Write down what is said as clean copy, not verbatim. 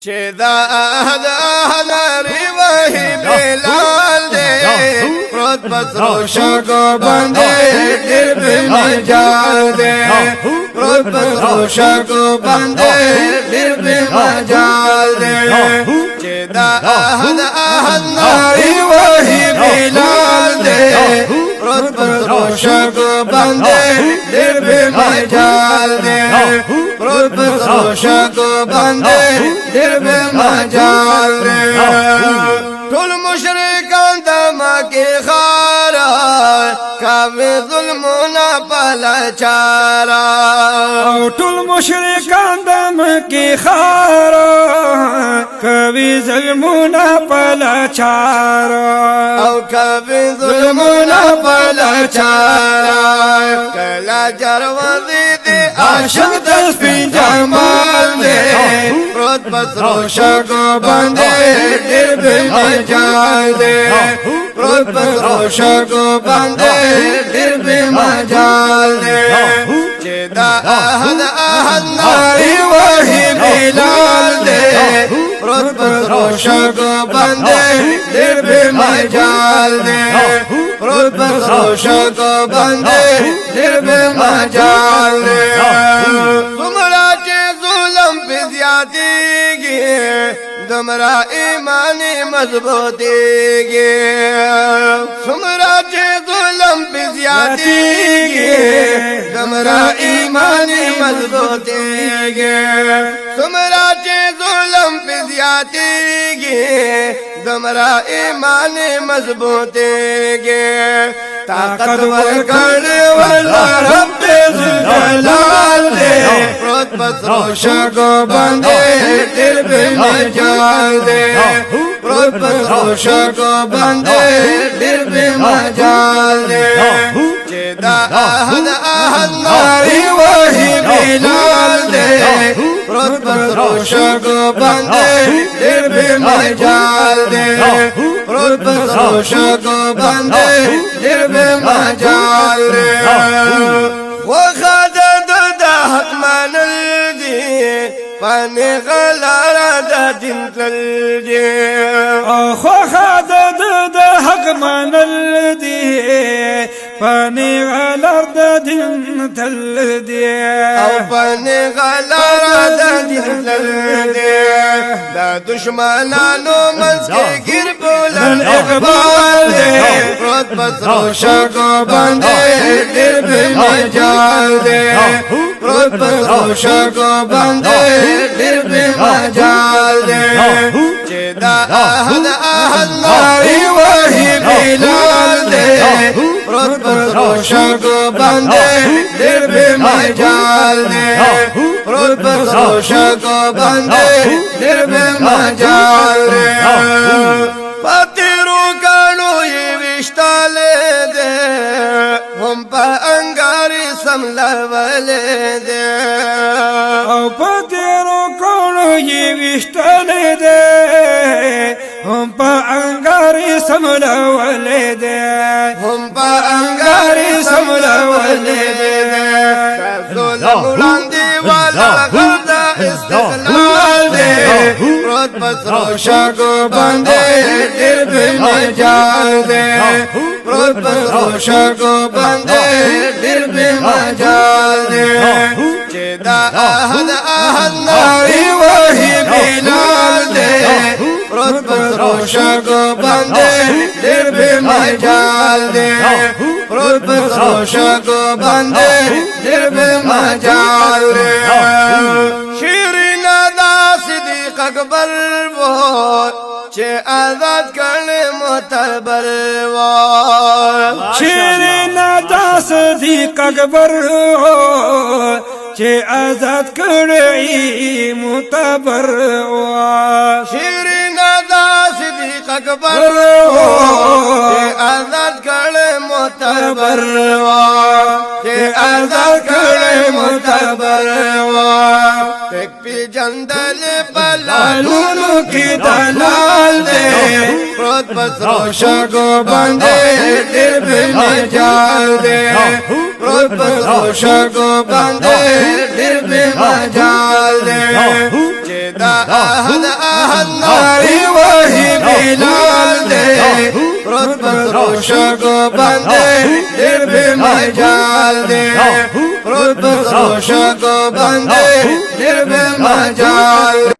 چدا ناری وہی بلال دے پروت پسرو شگو بندے دل بے مجال دے پروت پسرو شگو بندے دل بے مجال دے چدا ناری وہی بلال دے پروت پسرو شگو بندے دل بے مجال دے پروت پسرو شگو بندے دل بے مجال دے ٹول مشرکان دما کے خارا کاوی ظلمنا پلا چارا ټول مشرکان دما کے خارا کاوی ظلمنا پلا چارا او کاوی ظلمنا پلا چارا کلا جروازی دے عاشق دس پی جمال دے پروت پسرو شگو بندے دل بے مجال دے پروت پسرو شگو بندے دل بے مجال دے چدا ناری وہی بلال دے پروت پسرو شگو بندے دل بے مجال دے پروت پسرو شگو بندے دل بے مجال دے تمہارا چے ظلم پہ زیادی گے تمہارا ایمانی مضبوطی گے تمہارا چے ظلم پہ زیادی گے تمہارا ایمانی مضبوطی گے تمہارا چے ظلم پہ زیادی گے تمہارا ایمانی مضبوطی گے طاقتور کرنے والا رب ذوالجلال دے پروت پسرو شگو بندے دل بے مجال دے پروت پسرو شگو بندے دل بے مجال دے چدا ناری وہی بلال دے پروت پسرو شگو بندے دل بے مجال دے پروت پسرو شگو بندے دل بے مجال دے وخدد دا حق منل دی پانی غلارا دا دن تل دی خدد دا حق منل دی پانی غلار دا دن تل دی او پانی غلارا دا دن تل دی دا دشمنانو منز کے گر بولن اقبال دے پروت پسرو شگو بندے دل بے مجال دے پروت پسرو شگو بندے دل بے مجال دے چدا ناری وہی بلال دے پروت پسرو شگو بندے دل بے مجال دے پروت پسرو شگو بندے دل بے مجال دے پتیرو کانو یہ وشتالے دے ہم پا انگاری سملولے دے او پتیرو کانو یہ وشتالے دے ہم پا انگاری سملولے دے ہم پا انگاری سملولے دے ظلم راندی والا غردا استقلال دے پروت پسرو شگو بندے دل بے مجال دے پروت پسرو شگو بندے دل بے مجال دے چدا ناری وہی بلال دے پروت پسرو شگو بندے دل بے مجال دے پروت پسرو شگو بندے دل بے مجال دے شیرین دا صدیق اکبر وہ چے آزاد کرنے معتبر وہ شیرین دا صدیق اکبر چے آزاد کرنے معتبر شیرین دا صدیق اکبر چے آزاد کرنے معتبر چے آزاد کرنے معتبر ایک پی جندل پلالونو کی دلال دے پروت پسرو شگو بندے دل بے مجال دے پروت پسرو شگو بندے دل بے مجال دے چدا احد ناری وہی بلال دے رتبت روشگو بندے دیر بے مجال دے رتبت روشگو بندے دیر بے مجال